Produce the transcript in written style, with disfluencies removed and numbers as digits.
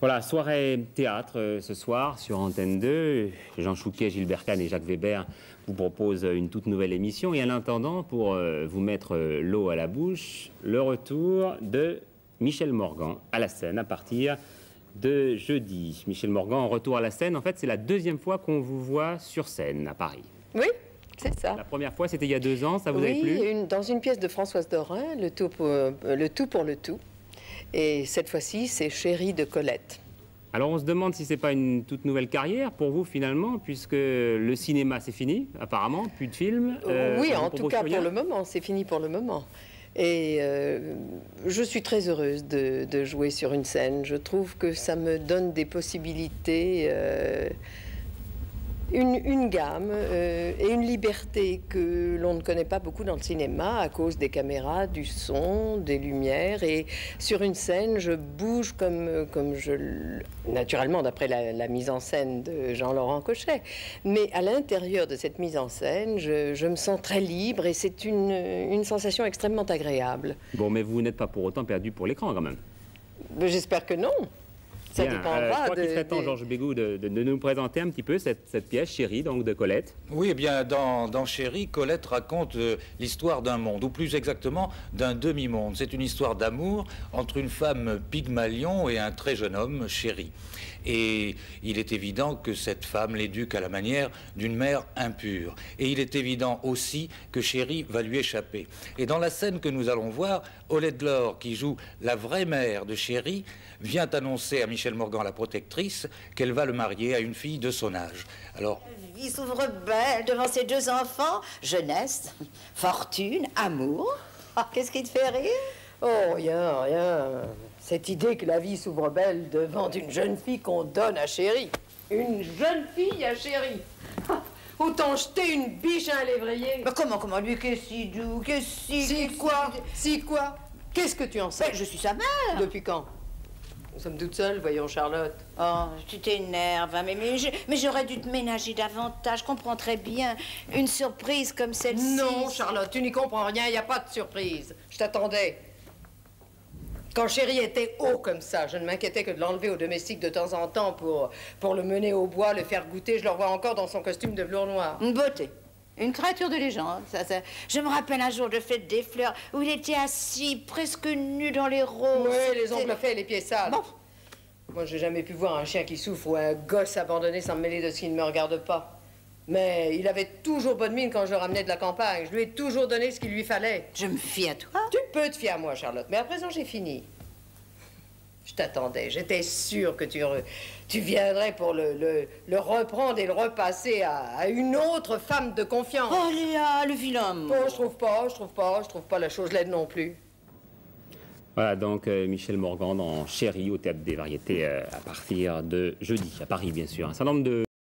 Voilà, soirée théâtre ce soir sur Antenne 2. Jean Chouquet, Gilbert Kahn et Jacques Weber vous proposent une toute nouvelle émission. Et en attendant, pour vous mettre l'eau à la bouche, le retour de Michel Morgan à la scène à partir de jeudi. Michel Morgan en retour à la scène. En fait, c'est la deuxième fois qu'on vous voit sur scène à Paris. Oui, c'est ça. La première fois, c'était il y a 2 ans. Ça vous avait plu? Oui, dans une pièce de Françoise Dorin, le tout pour le tout. Et cette fois-ci, c'est Chérie de Colette. Alors on se demande si c'est pas une toute nouvelle carrière pour vous finalement, puisque le cinéma c'est fini, apparemment, plus de films. Oui, en tout cas pour le moment, c'est fini pour le moment. Et je suis très heureuse de jouer sur une scène. Je trouve que ça me donne des possibilités, une gamme et une liberté que l'on ne connaît pas beaucoup dans le cinéma à cause des caméras, du son, des lumières. Et sur une scène, je bouge naturellement d'après la mise en scène de Jean-Laurent Cochet. Mais à l'intérieur de cette mise en scène, je me sens très libre et c'est une sensation extrêmement agréable. Bon, mais vous n'êtes pas pour autant perdu pour l'écran quand même. J'espère que non. Ça dépendra je crois qu'il serait temps, Georges Bégout, de nous présenter un petit peu cette pièce, Chérie, donc de Colette. Oui, eh bien, dans Chérie, Colette raconte l'histoire d'un monde, ou plus exactement d'un demi-monde. C'est une histoire d'amour entre une femme Pygmalion et un très jeune homme, Chéri. Et il est évident que cette femme l'éduque à la manière d'une mère impure. Et il est évident aussi que Chéri va lui échapper. Et dans la scène que nous allons voir, Olette Delors, qui joue la vraie mère de Chéri, vient annoncer à Michel Morgan, la protectrice, qu'elle va le marier à une fille de son âge. Alors, il s'ouvre belle devant ses 2 enfants, jeunesse, fortune, amour. Qu'est-ce qui te fait rire? Oh, rien, rien. Cette idée que la vie s'ouvre belle devant une jeune fille qu'on donne à Chéri. Une jeune fille à Chéri. Autant jeter une biche à un lévrier. Mais comment, lui, qu'est-ce si doux, qu'est-ce si... Si quoi? Si quoi? Qu'est-ce que tu en sais? Ben, je suis sa mère. Depuis quand? Nous sommes toutes seules, voyons, Charlotte. Oh, tu t'énerves, hein, mais j'aurais dû te ménager davantage. Je comprends très bien. Une surprise comme celle-ci... Non, Charlotte, tu n'y comprends rien, il n'y a pas de surprise. Je t'attendais. Quand Chéri était haut comme ça, je ne m'inquiétais que de l'enlever au domestique de temps en temps pour le mener au bois, le faire goûter. Je le revois encore dans son costume de velours noir. Une beauté. Une créature de légende. Je me rappelle un jour de fête des fleurs où il était assis, presque nu dans les roses. Oui, les ongles faits et les pieds sales. Bon. Moi, j'ai jamais pu voir un chien qui souffre ou un gosse abandonné sans me mêler de ce qui ne me regarde pas. Mais il avait toujours bonne mine quand je le ramenais de la campagne. Je lui ai toujours donné ce qu'il lui fallait. Je me fie à toi. Tu peux te fier à moi, Charlotte, mais à présent, j'ai fini. Je t'attendais. J'étais sûre que tu viendrais pour le reprendre et le repasser à une autre femme de confiance. Oh, Léa, le vilain. Oh, je trouve pas la chose laide non plus. Voilà, donc Michel Morgan dans Chérie au Théâtre des Variétés à partir de jeudi, à Paris, bien sûr. Un certain nombre de